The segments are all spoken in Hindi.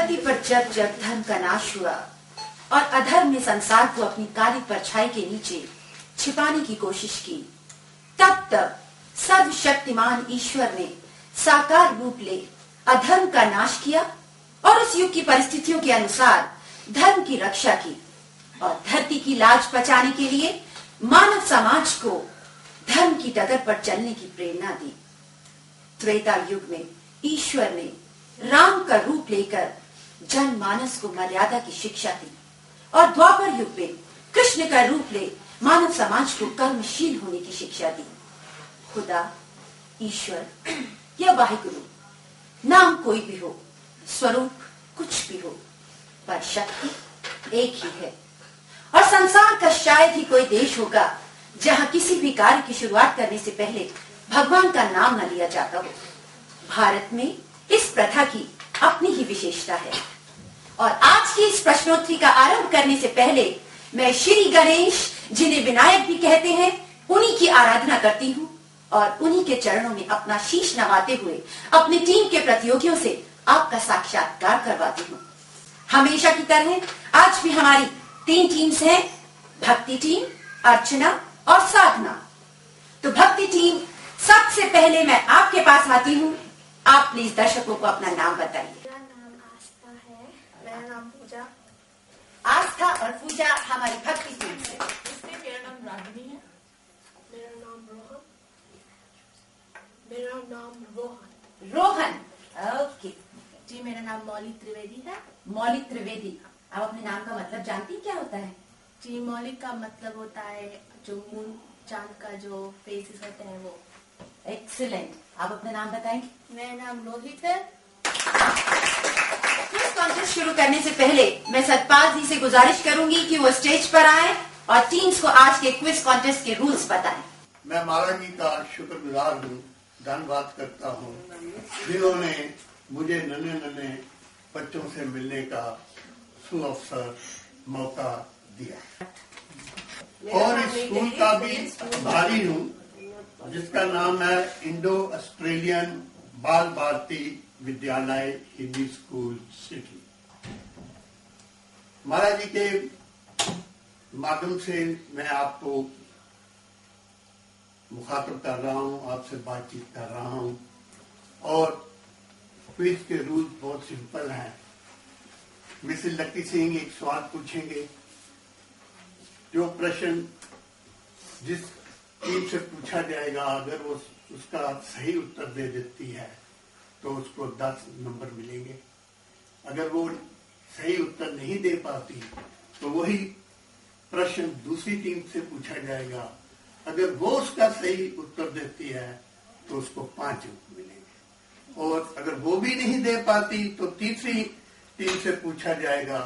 धरती पर जब जब धर्म का नाश हुआ और अधर्म ने संसार को अपनी काली परछाई के नीचे छिपाने की कोशिश की, तब तब सर्वशक्तिमान ईश्वर ने साकार रूप ले अधर्म का नाश किया और उस युग की परिस्थितियों के अनुसार धर्म की रक्षा की और धरती की लाज बचाने के लिए मानव समाज को धर्म की डगर पर चलने की प्रेरणा दी। त्रेता युग में ईश्वर ने राम का रूप लेकर जनमानस को मर्यादा की शिक्षा दी और द्वापर युग में कृष्ण का रूप ले मानव समाज को कर्मशील होने की शिक्षा दी। खुदा, ईश्वर या वाहिगुरु नाम कोई भी हो, स्वरूप कुछ भी हो, पर शक्ति एक ही है। और संसार का शायद ही कोई देश होगा जहां किसी भी कार्य की शुरुआत करने से पहले भगवान का नाम न लिया जाता हो। भारत में इस प्रथा की अपनी ही विशेषता है। और आज की इस प्रश्नोत्तरी का आरंभ करने से पहले मैं श्री गणेश, जिन्हें विनायक भी कहते हैं, उन्हीं की आराधना करती हूँ और उन्हीं के चरणों में अपना शीश नवाते हुए अपनी टीम के प्रतियोगियों से आपका साक्षात्कार करवाती हूँ। हमेशा की तरह आज भी हमारी 3 टीम्स हैं, भक्ति टीम, अर्चना और साधना। तो भक्ति टीम, सबसे पहले मैं आपके पास आती हूँ। आप प्लीज दर्शकों को अपना नाम बताइए। मेरा नाम आस्था है। मेरा नाम पूजा। आस्था और पूजा हमारी भक्ति टीम से। मेरा नाम रागिनी है। मेरा नाम रोहन। मेरा नाम रोहन। रोहन, ओके जी, मेरा नाम मौली त्रिवेदी है। मौलिक त्रिवेदी, आप अपने नाम का मतलब जानती हैं क्या होता है? जी, मौलिक का मतलब होता है जो मून चांद का जो फेसेस होते हैं वो। एक्सीलेंट, आप अपना नाम बताएंगे? मेरा नाम रोहित है। क्विज कॉन्टेस्ट शुरू करने से पहले मैं सतपाल जी से गुजारिश करूंगी कि वो स्टेज पर आए और टीम्स को आज के क्विज कॉन्टेस्ट के रूल्स बताएं। मैं माला जी का शुक्रगुजार हूँ, धन्यवाद करता हूँ जिन्होंने मुझे नन्हे बच्चों से मिलने का सुअवसर मौका दिया। और इस स्कूल का भी आभारी हूँ जिसका नाम है इंडो ऑस्ट्रेलियन बाल भारती विद्यालय हिंदी स्कूल सिटी। महाराज जी के माध्यम से मैं आपको मुखातब कर रहा हूँ, आपसे बातचीत कर रहा हूँ। और क्विज के रूल बहुत सिंपल हैं। मिसेस लकी सिंह एक सवाल पूछेंगे। जो प्रश्न जिस टीम से पूछा जाएगा, अगर वो उसका सही उत्तर दे देती है तो उसको 10 नंबर मिलेंगे। अगर वो सही उत्तर नहीं दे पाती तो वही प्रश्न दूसरी टीम से पूछा जाएगा। अगर वो उसका सही उत्तर देती है तो उसको 5 अंक मिलेंगे। और अगर वो भी नहीं दे पाती तो तीसरी टीम से पूछा जाएगा,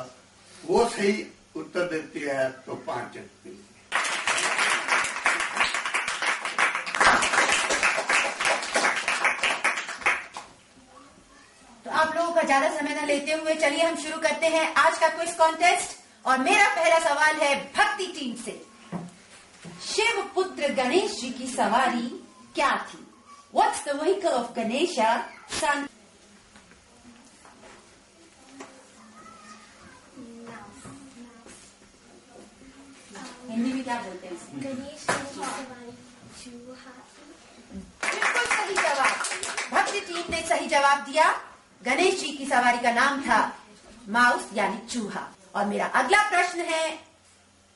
वो सही उत्तर देती है तो 5 अंक मिलेंगे। तो आप लोगों का ज्यादा समय न लेते हुए चलिए हम शुरू करते हैं आज का क्विज कॉन्टेस्ट। और मेरा पहला सवाल है भक्ति टीम से। शिव पुत्र गणेश जी की सवारी क्या थी? What's the vehicle of Ganesha, son? Hindi में क्या बोलते हैं इसे? गणेश की सवारी चूहा। बिल्कुल सही जवाब। भक्ति टीम ने सही जवाब दिया। गणेश जी की सवारी का नाम था माउस यानी चूहा। और मेरा अगला प्रश्न है,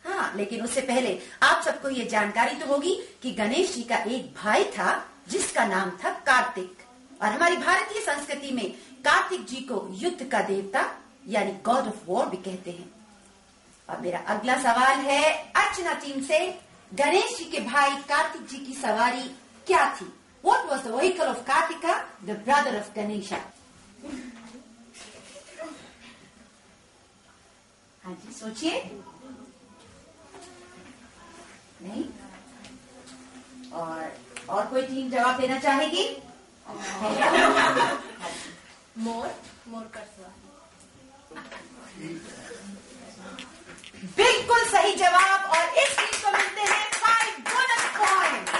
हाँ लेकिन उससे पहले आप सबको ये जानकारी तो होगी कि गणेश जी का एक भाई था जिसका नाम था कार्तिक। और हमारी भारतीय संस्कृति में कार्तिक जी को युद्ध का देवता यानी गॉड ऑफ वॉर भी कहते हैं। और मेरा अगला सवाल है अर्चना टीम से। गणेश जी के भाई कार्तिक जी की सवारी क्या थी? What was the vehicle of Kartika, the brother of Ganesha? हाँ जी, सोचिए। नहीं? और कोई टीम जवाब देना चाहेगी? मोर का सवाल। बिल्कुल सही जवाब। और इस टीम को मिलते हैं 5 बोनस पॉइंट्स।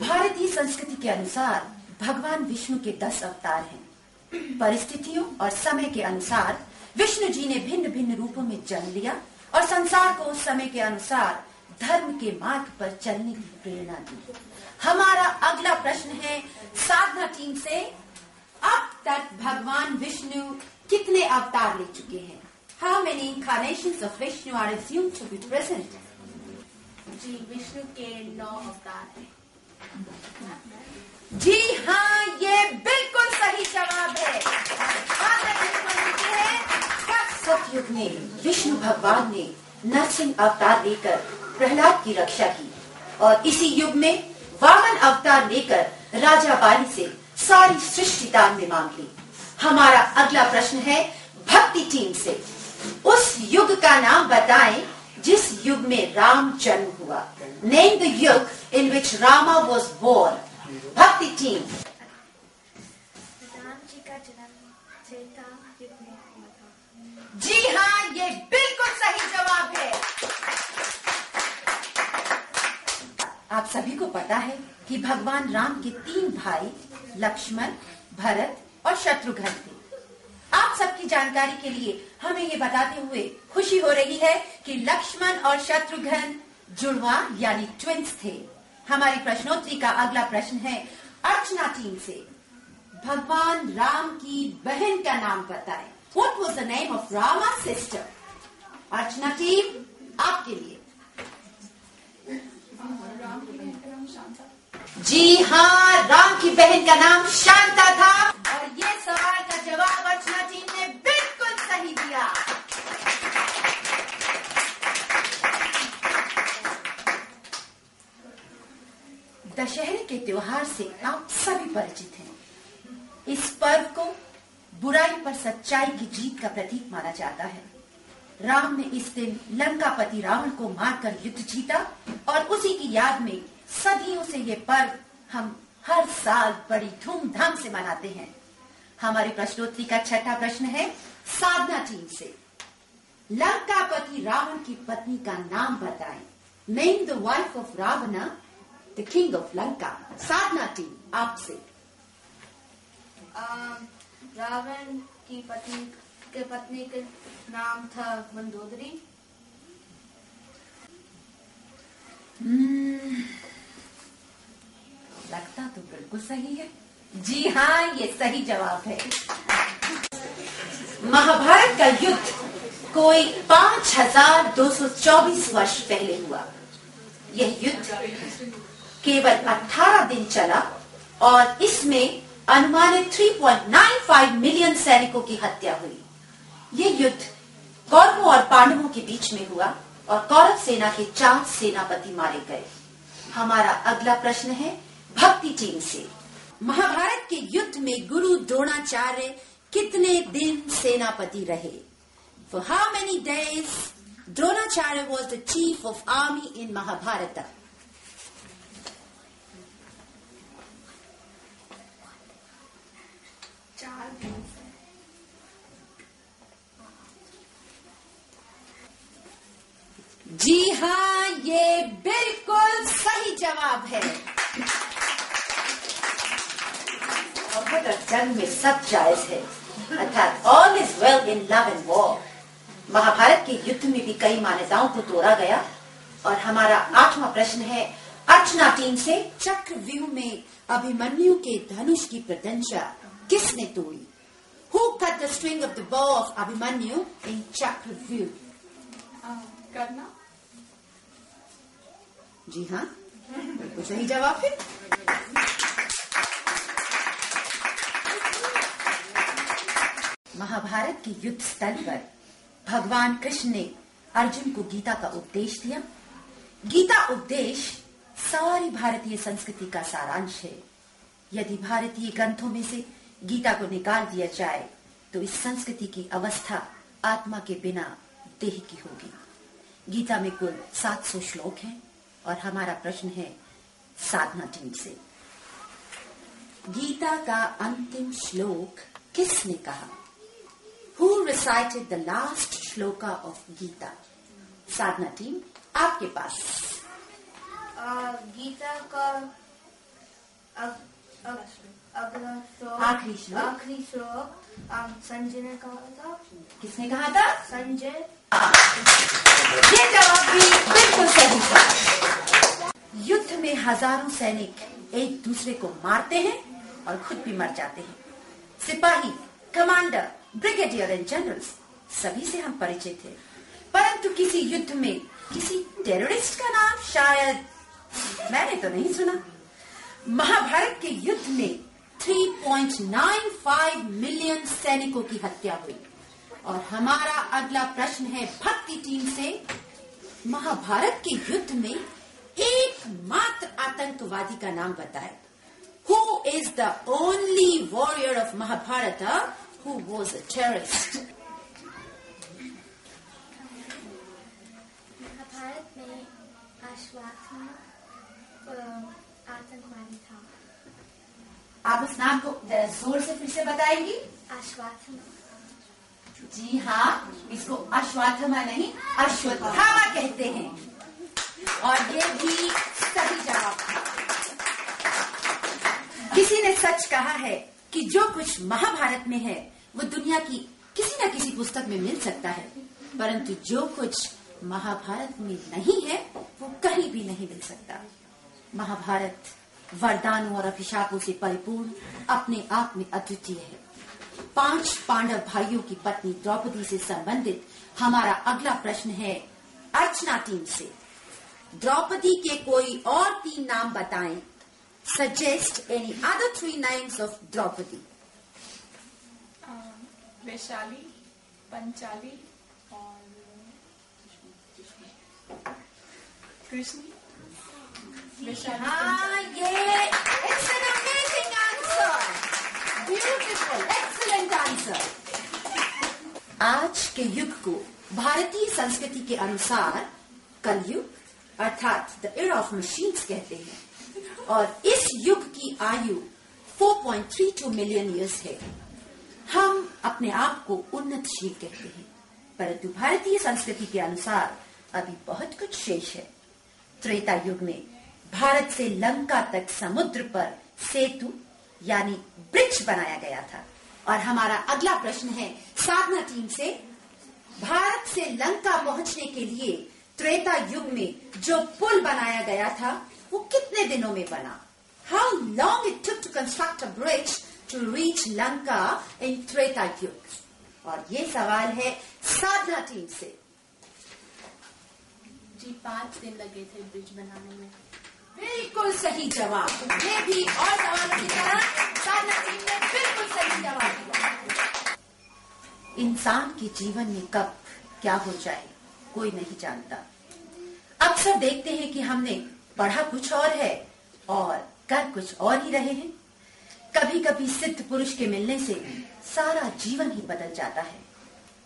भारतीय संस्कृति के अनुसार भगवान विष्णु विष्णु के 10 अवतार हैं। परिस्थितियों और समय के अनुसार विष्णु जी ने भिन्न भिन्न रूपों में जन्म लिया और संसार को उस समय के अनुसार धर्म के मार्ग पर चलने की प्रेरणा दी। हमारा अगला प्रश्न है साधना टीम से, अब तक भगवान विष्णु कितने अवतार ले चुके हैं? How many incarnations of Vishnu are assumed to be present? जी, विष्णु के 9 अवतार हैं। जी हाँ, ये बिल्कुल सही जवाब है। सतयुग में विष्णु भगवान ने नरसिंह अवतार लेकर प्रहलाद की रक्षा की और इसी युग में वामन अवतार लेकर राजा बाली से सारी सृष्टि दान में मांग ली। हमारा अगला प्रश्न है भक्ति टीम से, उस युग का नाम बताएं जिस युग में राम जन्म हुआ। नेम द युग इन विच रामा वॉज बोर्न। भक्ति टीम। राम जी का जन्म त्रेता युग में हुआ था। जी हाँ, ये बिल्कुल सही जवाब है। आप सभी को पता है कि भगवान राम के 3 भाई लक्ष्मण, भरत और शत्रुघ्न थे। आप सबकी जानकारी के लिए हमें ये बताते हुए खुशी हो रही है कि लक्ष्मण और शत्रुघ्न जुड़वा यानी ट्विंस थे। हमारी प्रश्नोत्तरी का अगला प्रश्न है अर्चना टीम से, भगवान राम की बहन का नाम बताएं। What was the name of Rama's sister? Archana team, आपके लिए। जी हाँ, राम की बहन का नाम शांता था और ये सवाल का जवाब अर्चना टीम ने बिल्कुल सही दिया। दशहरे के त्योहार से आप सभी परिचित हैं। इस पर्व को बुराई पर सच्चाई की जीत का प्रतीक माना जाता है। राम ने इस दिन लंकापति रावण को मारकर युद्ध जीता और उसी की याद में सदियों से ये पर्व हम हर साल बड़ी धूमधाम से मनाते हैं। हमारी प्रश्नोत्तरी का छठा प्रश्न है साधना टीम से, लंकापति रावण की पत्नी का नाम बताएं। Name the wife of Ravana, the king of Lanka. Sadhana team, आपसे। रावण की पत्नी के नाम था मंदोदरी। लगता तो बिल्कुल सही है। जी हाँ, ये सही जवाब है। महाभारत का युद्ध कोई 5224 वर्ष पहले हुआ। यह युद्ध केवल 18 दिन चला और इसमें अनुमानित 3.95 मिलियन सैनिकों की हत्या हुई। ये युद्ध कौरवों और पांडवों के बीच में हुआ और कौरव सेना के 4 सेनापति मारे गए। हमारा अगला प्रश्न है भक्ति टीम से, महाभारत के युद्ध में गुरु द्रोणाचार्य कितने दिन सेनापति रहे? For how many days Dronacharya was the chief of army in Mahabharata? जी हाँ, ये बिल्कुल सही जवाब है। और जंग में सब जायज है, अर्थात all is well in love and war. महाभारत के युद्ध में भी कई मान्यताओं को तोड़ा गया। और हमारा 8वां प्रश्न है अर्चना टीम से, चक्रव्यूह में अभिमन्यु के धनुष की प्रत्यंचा किसने तोड़ी? Who cut the string of the bow of Abhimanyu in Chakravyuh? करना। जी हाँ, बिल्कुल सही जवाब है। महाभारत के युद्ध स्थल पर भगवान कृष्ण ने अर्जुन को गीता का उपदेश दिया। गीता उपदेश सारी भारतीय संस्कृति का सारांश है। यदि भारतीय ग्रंथों में से गीता को निकाल दिया जाए तो इस संस्कृति की अवस्था आत्मा के बिना देह की होगी। गीता में कुल 700 श्लोक हैं और हमारा प्रश्न है साधना टीम से, गीता का अंतिम श्लोक किसने कहा? Who recited the last shloka of Gita? Sadhana team, आपके पास। गीता का अगला श्लोक आखिरी श्लोक संजय ने कहा था। किसने कहा था? संजय। ये जवाब भी बिल्कुल सही था। युद्ध में हजारों सैनिक एक दूसरे को मारते हैं और खुद भी मर जाते हैं। सिपाही, कमांडर, ब्रिगेडियर एंड जनरल्स सभी से हम परिचित थे, परंतु किसी युद्ध में किसी टेररिस्ट का नाम शायद मैंने तो नहीं सुना। महाभारत के युद्ध में 3.95 मिलियन सैनिकों की हत्या हुई। और हमारा अगला प्रश्न है भक्ति टीम से, महाभारत के युद्ध में एकमात्र आतंकवादी का नाम बताए। Who is the only warrior of Mahabharata who was a terrorist? Mahabharat में अश्वत्थामा आतंकवादी था। आप उस नाम को जरा जोर से फिर से बताएंगी? अश्वत्थामा। जी हाँ, इसको अश्वत्थामा नहीं अश्वत्थामा कहते हैं। और ये भी सही जवाब था। किसी ने सच कहा है कि जो कुछ महाभारत में है वो दुनिया की किसी न किसी पुस्तक में मिल सकता है, परंतु जो कुछ महाभारत में नहीं है वो कहीं भी नहीं मिल सकता। महाभारत वरदानों और अभिशापों से परिपूर्ण अपने आप में अद्वितीय है। 5 पांडव भाइयों की पत्नी द्रौपदी से संबंधित हमारा अगला प्रश्न है अर्चना टीम से। द्रौपदी के कोई और 3 नाम बताएं। Suggest any other 3 names of Draupadi. Vaishali, Panchali और कृष्ण। हाँ, ये it's an amazing answer, beautiful, excellent answer। आज के युग को भारतीय संस्कृति के अनुसार कलयुग अर्थात द एरा ऑफ मशीन्स कहते हैं और इस युग की आयु 4.32 मिलियन ईयर्स है। हम अपने आप को उन्नतशील कहते हैं, परंतु भारतीय संस्कृति के अनुसार अभी बहुत कुछ शेष है। त्रेता युग में भारत से लंका तक समुद्र पर सेतु यानी ब्रिज बनाया गया था। और हमारा अगला प्रश्न है साधना टीम से, भारत से लंका पहुंचने के लिए त्रेता युग में जो पुल बनाया गया था वो कितने दिनों में बना? How long it took to construct a bridge to reach Lanka in Treta युग? और ये सवाल है साधना टीम से। जी 5 दिन लगे थे ब्रिज बनाने में। बिल्कुल सही जवाब। ये भी और सवाल की तरह साधना टीम ने बिल्कुल सही जवाब दिया। इंसान के जीवन में कब क्या हो जाए कोई नहीं जानता। अक्सर देखते हैं कि हमने पढ़ा कुछ और है और कर कुछ और ही रहे हैं। कभी कभी सिद्ध पुरुष के मिलने से सारा जीवन ही बदल जाता है।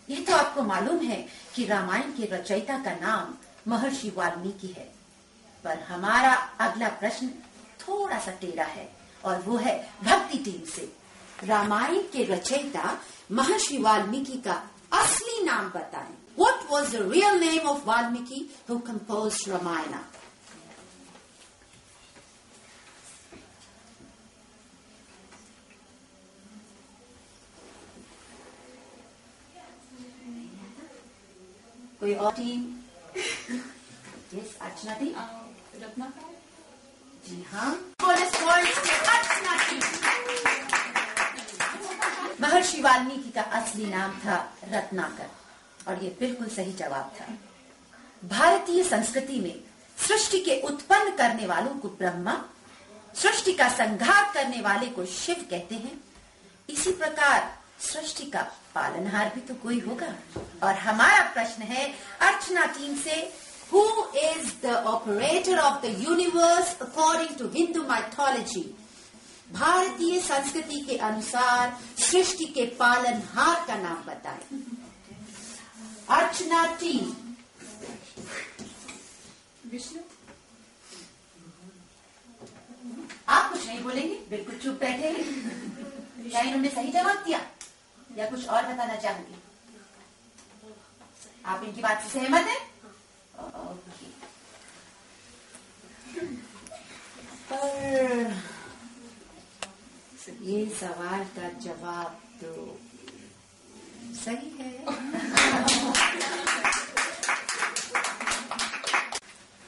यह तो आपको मालूम है कि रामायण के रचयिता का नाम महर्षि वाल्मीकि है, पर हमारा अगला प्रश्न थोड़ा सा टेढ़ा है और वो है भक्ति टीम से। रामायण के रचयिता महर्षि वाल्मीकि का असली नाम बताएं। What was the real name of Valmiki who composed Ramayana? कोई और टीम? यस, अर्चना टीम। रत्नाकर। जी हाँ, बोनस पॉइंट्स के अर्चना टीम। महर्षि वाल्मीकि का असली नाम था रत्नाकर और ये बिल्कुल सही जवाब था। भारतीय संस्कृति में सृष्टि के उत्पन्न करने वालों को ब्रह्मा, सृष्टि का संहार करने वाले को शिव कहते हैं। इसी प्रकार सृष्टि का पालनहार भी तो कोई होगा। और हमारा प्रश्न है अर्चना टीम से, who is the operator of the universe according to Hindu mythology? भारतीय संस्कृति के अनुसार सृष्टि के पालनहार का नाम बताएं। अर्चना टीम। विष्णु। आप कुछ नहीं बोलेंगे, बिल्कुल चुप बैठे हैं। क्या इन्होंने सही जवाब दिया या कुछ और बताना चाहोगे? आप इनकी बात से सहमत हैं? ओके। पर ये सवाल का जवाब तो सही है।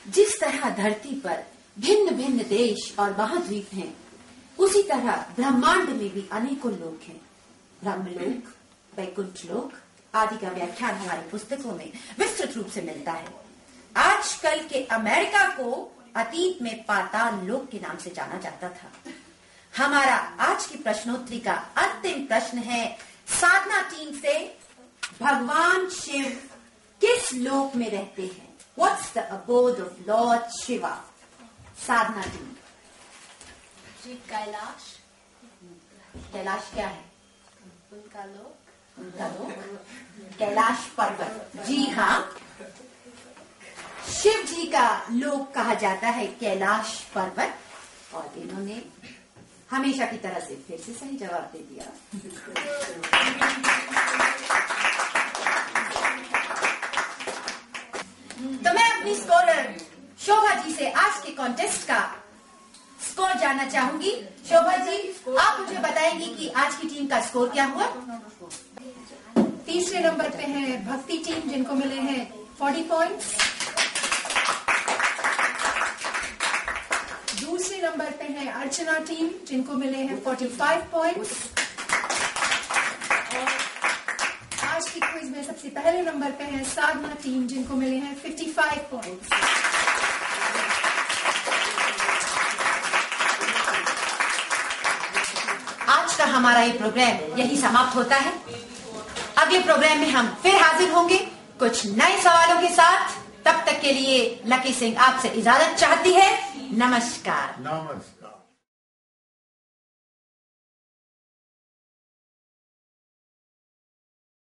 जिस तरह धरती पर भिन्न भिन्न देश और महाद्वीप हैं, उसी तरह ब्रह्मांड में भी अनेकों लोक हैं। ब्रह्मलोक, वैकुंठ लोक आदि का व्याख्यान हमारी पुस्तकों में विस्तृत रूप से मिलता है। आजकल के अमेरिका को अतीत में पाताल लोक के नाम से जाना जाता था। हमारा आज की प्रश्नोत्तरी का अंतिम प्रश्न है साधना टीम से, भगवान शिव किस लोक में रहते हैं? What's the abode of Lord Shiva? Sadhna team. जी कैलाश, कैलाश क्या है? उनका लोक। उनका लोक कैलाश पर्वत। जी हाँ, शिव जी का लोक कहा जाता है कैलाश पर्वत। और इन्होंने हमेशा की तरह से फिर से सही जवाब दे दिया। तो मैं अपनी स्कोरर शोभा जी से आज के कॉन्टेस्ट का स्कोर जानना चाहूंगी। शोभा जी, आप मुझे बताएंगी कि आज की टीम का स्कोर क्या हुआ? तीसरे नंबर पे है भक्ति टीम, जिनको मिले हैं 40 पॉइंट्स। दूसरे नंबर पे है अर्चना टीम, जिनको मिले हैं 45 पॉइंट्स। और आज की क्विज में सबसे पहले नंबर पे है साधना टीम, जिनको मिले हैं 55 पॉइंट्स। आज का हमारा ये प्रोग्राम यही समाप्त होता है। अगले प्रोग्राम में हम फिर हाजिर होंगे कुछ नए सवालों के साथ। तब तक के लिए लकी सिंह आपसे इजाजत चाहती है। नमस्कार। नमस्कार।